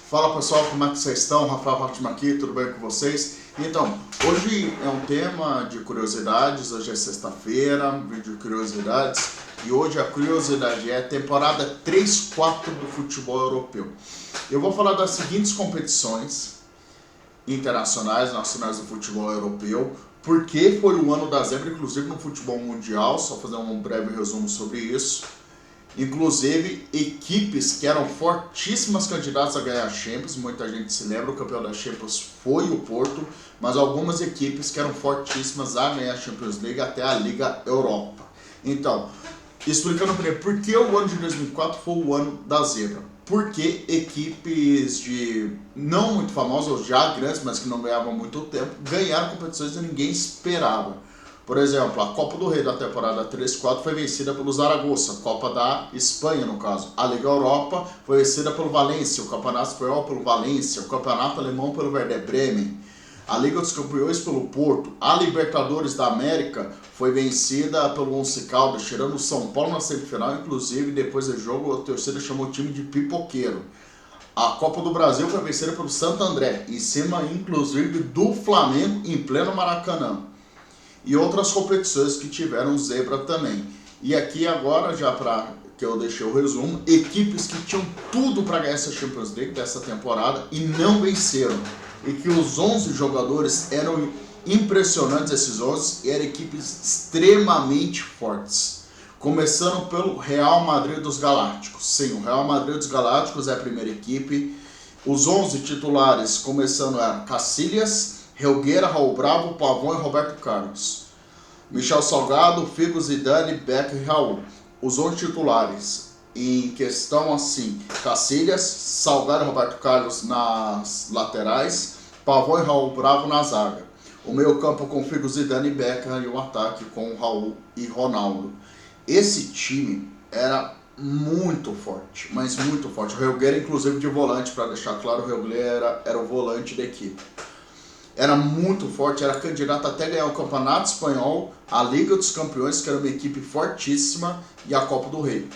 Fala pessoal, como é que vocês estão? Rafael Rottman aqui, tudo bem com vocês? Então, hoje é um tema de curiosidades, hoje é sexta-feira, vídeo de curiosidades, e hoje a curiosidade é a temporada 3-4 do futebol europeu. Eu vou falar das seguintes competições internacionais, nacionais do futebol europeu, porque foi o ano da zebra, inclusive no futebol mundial, só fazer um breve resumo sobre isso. Inclusive, equipes que eram fortíssimas candidatas a ganhar a Champions, muita gente se lembra, o campeão da Champions foi o Porto, mas algumas equipes que eram fortíssimas a ganhar a Champions League até a Liga Europa. Então, explicando primeiro, por que o ano de 2004 foi o ano da zebra? Porque equipes de não muito famosas, ou já grandes, mas que não ganhavam muito tempo, ganharam competições que ninguém esperava. Por exemplo, a Copa do Rei da temporada 3-4 foi vencida pelo Zaragoza, Copa da Espanha no caso. A Liga Europa foi vencida pelo Valência, o Campeonato Espanhol pelo Valência, o Campeonato Alemão pelo Werder Bremen, a Liga dos Campeões pelo Porto, a Libertadores da América foi vencida pelo Once Caldas, tirando o São Paulo na semifinal, inclusive depois do jogo a torcida chamou o time de pipoqueiro. A Copa do Brasil foi vencida pelo Santo André, em cima inclusive do Flamengo em pleno Maracanã. E outras competições que tiveram zebra também. E aqui agora, já para que eu deixei o resumo, equipes que tinham tudo para ganhar essa Champions League dessa temporada e não venceram. E que os 11 jogadores eram impressionantes, esses 11, e eram equipes extremamente fortes. Começando pelo Real Madrid dos Galácticos. Sim, o Real Madrid dos Galácticos é a primeira equipe. Os 11 titulares começando eram Casillas, Helguera, Raul Bravo, Pavão e Roberto Carlos. Michel Salgado, Figo, Zidane, Becker e Raul. Os 11 titulares em questão assim: Casillas, Salgado e Roberto Carlos nas laterais, Pavão e Raul Bravo na zaga. O meio campo com Figo, Zidane e Becker e o ataque com Raul e Ronaldo. Esse time era muito forte, mas muito forte. O Helguera inclusive de volante, para deixar claro, o Helguera era o volante da equipe. Era muito forte, era candidato até ganhar o Campeonato Espanhol, a Liga dos Campeões, que era uma equipe fortíssima, e a Copa do Rei.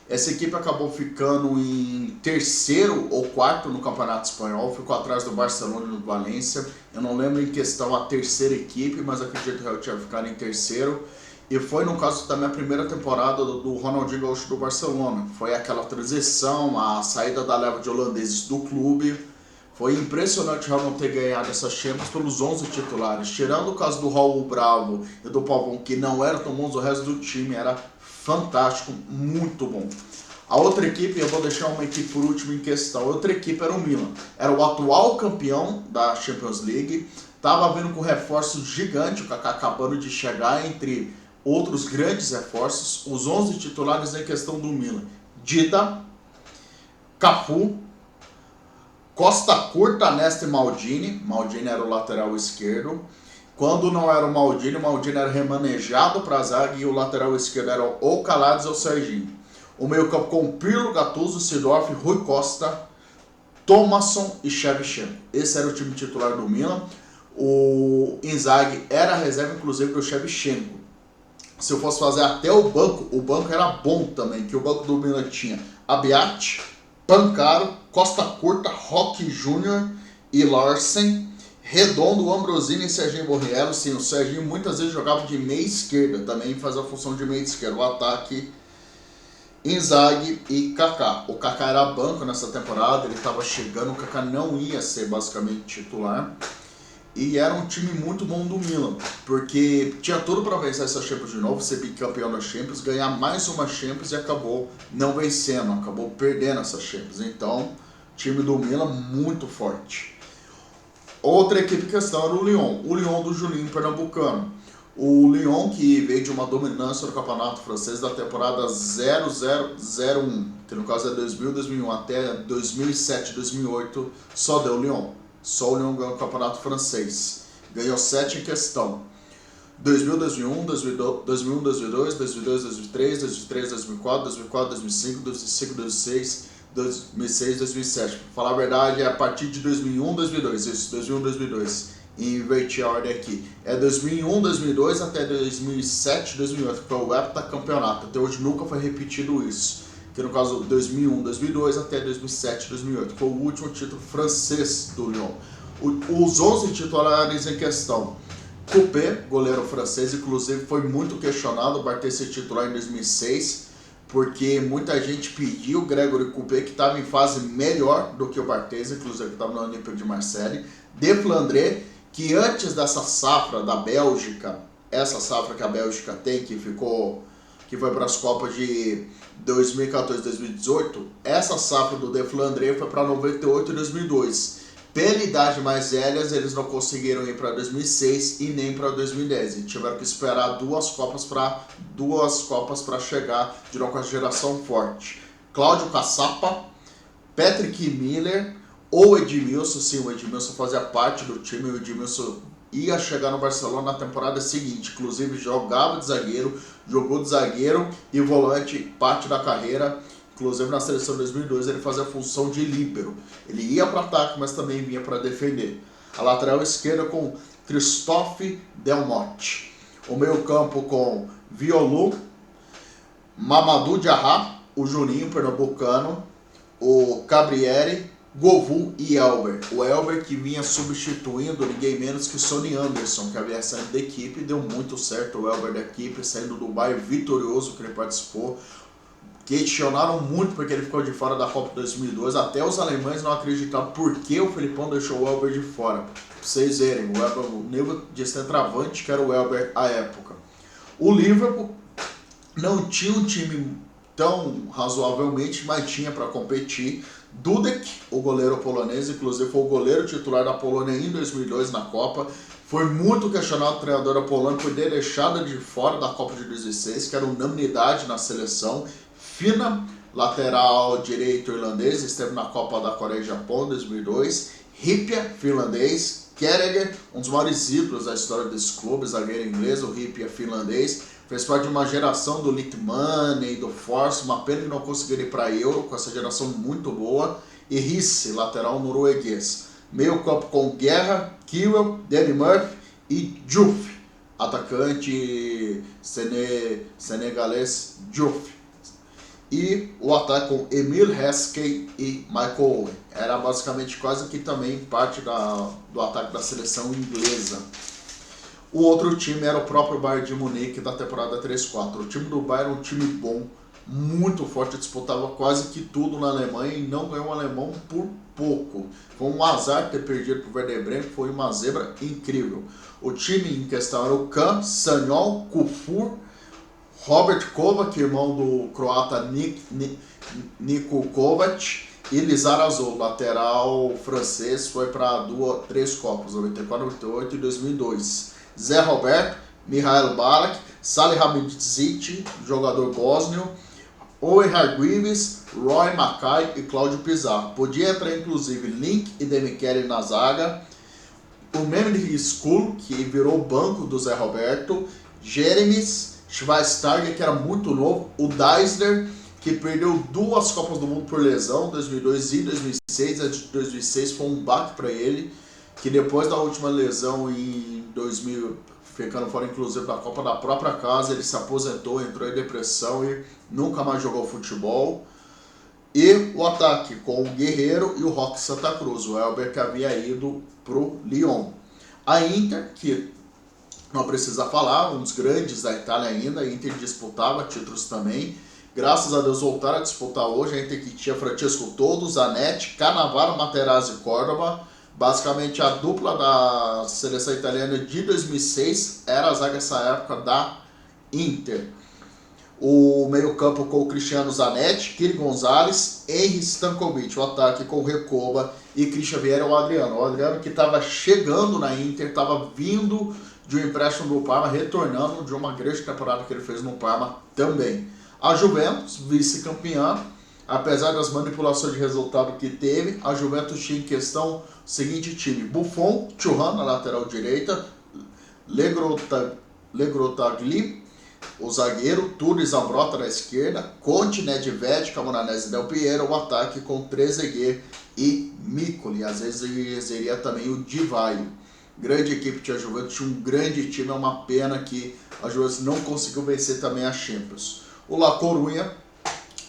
Essa equipe acabou ficando em terceiro ou quarto no Campeonato Espanhol, ficou atrás do Barcelona e do Valência. Eu não lembro em questão a terceira equipe, mas acredito que eu tinha ficado em terceiro. E foi no caso também a primeira temporada do Ronaldinho Gaúcho do Barcelona. Foi aquela transição, a saída da leva de holandeses do clube. Foi impressionante o Real não ter ganhado essa Champions pelos 11 titulares. Tirando o caso do Raul Bravo e do Pavão, que não eram tão bons, o resto do time era fantástico, muito bom. A outra equipe, eu vou deixar uma equipe por último em questão, a outra equipe era o Milan. Era o atual campeão da Champions League, estava vindo com reforços gigantes, o Kaká acabando de chegar, entre outros grandes reforços. Os 11 titulares em questão do Milan: Dida, Cafu, Costa Curta, Nesta e Maldini. Maldini era o lateral esquerdo. Quando não era o Maldini era remanejado para a zaga e o lateral esquerdo era ou Calades ou Serginho. O meio campo com Pirlo, Gattuso, Seedorf, Rui Costa, Thomasson e Shevchenko. Esse era o time titular do Milan. O Inzaghi era a reserva inclusive do Shevchenko. Se eu fosse fazer até o banco era bom também, que o banco do Milan tinha Abbiati, Pancaro, Costa Curta, Roque Júnior e Larsen, Redondo, Ambrosini e Serginho Borriello. Sim, o Serginho muitas vezes jogava de meia esquerda, também fazia a função de meia esquerda. O ataque, Inzaghi e Kaká. O Kaká era banco nessa temporada, ele estava chegando, o Kaká não ia ser basicamente titular. E era um time muito bom do Milan, porque tinha tudo para vencer essa Champions de novo, ser bicampeão da Champions, ganhar mais uma Champions e acabou não vencendo, acabou perdendo essa Champions. Então, time do Milan muito forte. Outra equipe em questão era o Lyon do Juninho Pernambucano. O Lyon que veio de uma dominância no campeonato francês da temporada 0001, que no caso é 2000, 2001 até 2007, 2008, só deu o Lyon. Só o Lyon ganhou o campeonato francês. Ganhou 7 em questão. 2000, 2001, 2001, 2002, 2002, 2003, 2003, 2004, 2004, 2005, 2005, 2006, 2006, 2007. Para falar a verdade, é a partir de 2001, 2002. Isso, 2001, 2002. E inverti a ordem aqui. É 2001, 2002 até 2007, 2008. Que foi o heptacampeonato. Até hoje nunca foi repetido isso. que no caso 2001, 2002 até 2007, 2008, foi o último título francês do Lyon. Os 11 titulares em questão: Coupé, goleiro francês, inclusive foi muito questionado para ter esse titular em 2006, porque muita gente pediu o Grégory Coupé, que estava em fase melhor do que o Barthez, inclusive que estava no Olympique de Marseille. Deflandre, que antes dessa safra da Bélgica, essa safra que a Bélgica tem, que foi para as Copas de 2014 e 2018, essa safra do Deflandre foi para 98 e 2002. Pela idade mais velhas, eles não conseguiram ir para 2006 e nem para 2010. E tiveram que esperar duas Copas para chegar de novo com a geração forte. Cláudio Caçapa, Patrick Miller ou Edmilson. Sim, o Edmilson fazia parte do time. O Edmilson ia chegar no Barcelona na temporada seguinte. Inclusive jogava de zagueiro, jogou de zagueiro e volante parte da carreira. Inclusive na seleção de 2002 ele fazia a função de líbero. Ele ia para ataque, mas também vinha para defender. A lateral esquerda com Christophe Delmotte. O meio campo com Violu, Mamadou Diarra, o Juninho pernambucano, o Cabrieri, Govou e Elber. O Elber que vinha substituindo ninguém menos que Sonny Anderson, que havia saído da equipe. Deu muito certo o Elber da equipe, saindo do Bayern vitorioso que ele participou. Questionaram muito porque ele ficou de fora da Copa 2002. Até os alemães não acreditavam por que o Felipão deixou o Elber de fora. Pra vocês verem, o Elber, o nível de centroavante que era o Elber à época. O Liverpool não tinha um time tão razoavelmente, mas tinha para competir. Dudek, o goleiro polonês, inclusive foi o goleiro titular da Polônia em 2002 na Copa. Foi muito questionado o treinador da Polônia por ter deixado de fora da Copa de 2006, que era unanimidade na seleção. Fina, lateral direito irlandês, esteve na Copa da Coreia e Japão em 2002. Hyypiä, finlandês. Kerrigan, um dos maiores ídolos da história desse clube, zagueiro inglês, o Hyypiä finlandês. Fez parte de uma geração do Litmanen e do Force, uma pena que não conseguiram ir para a Euro, com essa geração muito boa. E Risse, lateral norueguês. Meio campo com Guerra, Kiewel, Danny Murphy e Diouf, atacante senegalês Diouf. E o ataque com Emile Heskey e Michael Owen. Era basicamente quase que também parte do ataque da seleção inglesa. O outro time era o próprio Bayern de Munique da temporada 3-4. O time do Bayern era um time bom, muito forte, disputava quase que tudo na Alemanha e não ganhou o alemão por pouco. Foi um azar ter perdido para o Werder Bremen, foi uma zebra incrível. O time em questão era o Kahn, Sagnol, Kufur, Robert Kovac, irmão do croata Niko Kovac, e Lizarazu, lateral francês, foi para 3 Copas, 94, 98 e 2002. Zé Roberto, Mihail Ballack, Salihamidzic, jogador bósnio, Owen Hargreaves, Roy Mackay e Cláudio Pizarro. Podia entrar inclusive Link e Demicheli na zaga, o Memri Skull, que virou banco do Zé Roberto, Jeremies, Schweinsteiger, que era muito novo, o Deisler, que perdeu 2 Copas do Mundo por lesão, 2002 e 2006. A de 2006 foi um baque para ele, que depois da última lesão em 2000, ficando fora inclusive da Copa da própria casa, ele se aposentou, entrou em depressão e nunca mais jogou futebol. E o ataque com o Guerreiro e o Roque Santa Cruz, o Elber que havia ido pro Lyon. A Inter, que não precisa falar, um dos grandes da Itália ainda, a Inter disputava títulos também. Graças a Deus voltaram a disputar hoje, a Inter que tinha Francesco Toldo, Zanetti, Cannavaro, Materazzi e Córdoba. Basicamente a dupla da seleção italiana de 2006 era a zaga nessa época da Inter. O meio campo com o Cristiano Zanetti, Kiri Gonzalez, Henry Stankovic. O ataque com o Recoba e Christian Vieira o Adriano. O Adriano que estava chegando na Inter, estava vindo de um empréstimo do Parma, retornando de uma grande temporada que ele fez no Parma também. A Juventus, vice-campeã, apesar das manipulações de resultado que teve, a Juventus tinha em questão o seguinte time: Buffon, Thuram na lateral direita, Legrotagli, o zagueiro, Túlio Zambrota na esquerda, Conte, Nedved, Camoranesi e Del Piero, o ataque com Trezeguet e Miccoli. Às vezes seria também o Di Vaio. Grande equipe tinha a Juventus, tinha um grande time, é uma pena que a Juventus não conseguiu vencer também a Champions. O La Coruña,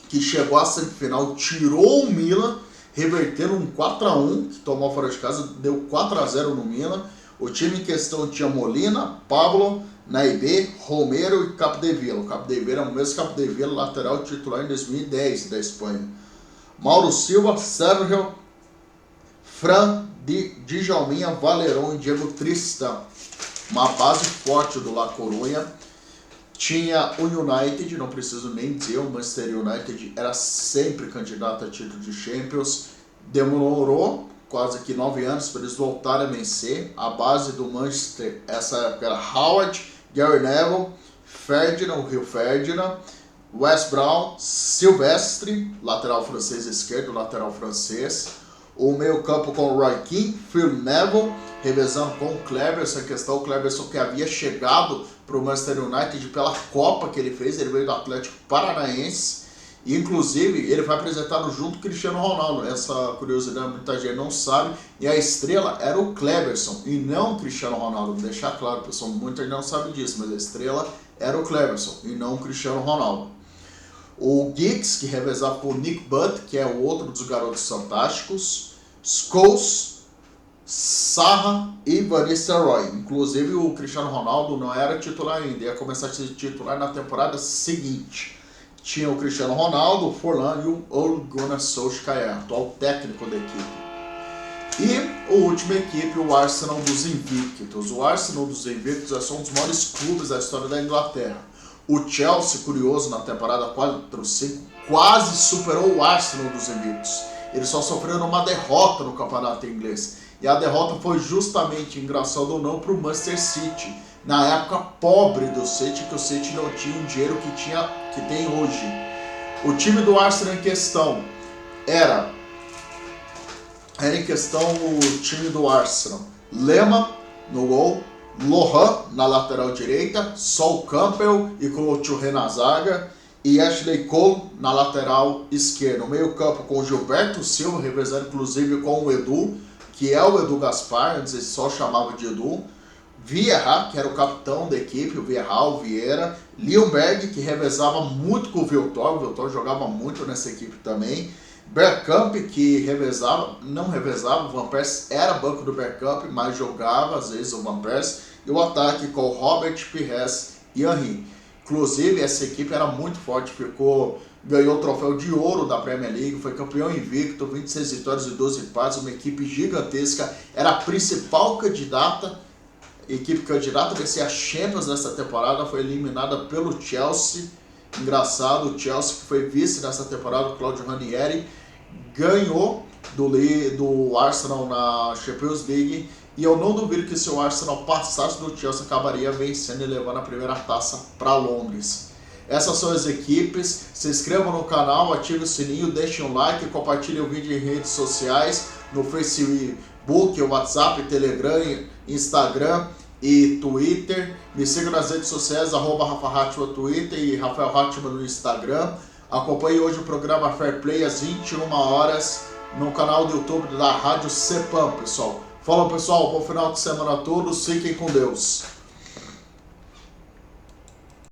que chegou à semifinal, tirou o Milan, revertendo um 4-1, que tomou fora de casa, deu 4-0 no Milan. O time em questão tinha Molina, Pablo, Naibé, Romero e Capdevila. O Capdevila é o mesmo Capdevila, lateral titular em 2010 da Espanha. Mauro Silva, Sérgio, Fran, Djalminha, Valerón e Diego Tristan. Uma base forte do La Coruña. Tinha o United, não preciso nem dizer, o Manchester United era sempre candidato a título de Champions. Demorou quase que 9 anos para eles voltarem a vencer. A base do Manchester, essa época, era Howard, Gary Neville, Ferdinand, o Rio Ferdinand, Wes Brown, Silvestre, lateral francês esquerdo, lateral francês. O meio campo com o Roy Keane, Phil Neville, revezando com o Kleberson. A questão, o Kleberson que havia chegado para o Manchester United pela Copa que ele fez, ele veio do Atlético Paranaense. E, inclusive, ele vai apresentar junto com o Cristiano Ronaldo. Essa curiosidade muita gente não sabe. E a estrela era o Kleberson e não o Cristiano Ronaldo. Vou deixar claro, pessoal, muita gente não sabe disso, mas a estrela era o Kleberson e não o Cristiano Ronaldo. O Giggs, que revezava com o Nick Butt, que é o outro dos garotos fantásticos. Scholes, Sarra e Van Nistelrooy. Inclusive, o Cristiano Ronaldo não era titular ainda, ia começar a ser titular na temporada seguinte. Tinha o Cristiano Ronaldo, o Forlan e o Ole Gunnar Solskjaer, atual técnico da equipe. E a última equipe, o Arsenal dos Invictos. O Arsenal dos Invictos é um dos maiores clubes da história da Inglaterra. O Chelsea, curioso, na temporada 4-5, quase superou o Arsenal dos Invictos. Eles só sofreram uma derrota no campeonato inglês. E a derrota foi justamente, engraçado ou não, para o Manchester City. Na época pobre do City, que o City não tinha o dinheiro que tem hoje. O time do Arsenal em questão era em questão o time do Arsenal. Lema no gol, Lohan na lateral direita, Sol Campbell e Clotio na zaga e Ashley Cole na lateral esquerda. No meio campo com Gilberto Silva, revezando inclusive com o Edu, que é o Edu Gaspar, antes ele só chamava de Edu. Vieira, que era o capitão da equipe, o Vieira, Ljungberg, que revezava muito com o Viltor jogava muito nessa equipe também, Bergkamp, que não revezava, o Van Persie era banco do Bergkamp, mas jogava às vezes o Van Persie, e o ataque com Robert Pires e Henry. Inclusive, essa equipe era muito forte, ganhou o troféu de ouro da Premier League, foi campeão invicto, 26 vitórias e 12 empates, uma equipe gigantesca, era a principal equipe candidata a vencer a Champions nessa temporada, foi eliminada pelo Chelsea. Engraçado, o Chelsea, que foi vice nessa temporada, o Claudio Ranieri, ganhou do Arsenal na Champions League. E eu não duvido que se o Arsenal passasse do Chelsea, acabaria vencendo e levando a primeira taça para Londres. Essas são as equipes. Se inscrevam no canal, ative o sininho, deixem um like, compartilhem o vídeo em redes sociais, no Facebook, WhatsApp, Telegram, Instagram e Twitter. Me sigam nas redes sociais, @Rafa Hatchman no Twitter e Rafael Hatchman no Instagram. Acompanhe hoje o programa Fair Play às 21 horas no canal do YouTube da Rádio Cepam, pessoal. Fala, pessoal, bom final de semana a todos, fiquem com Deus.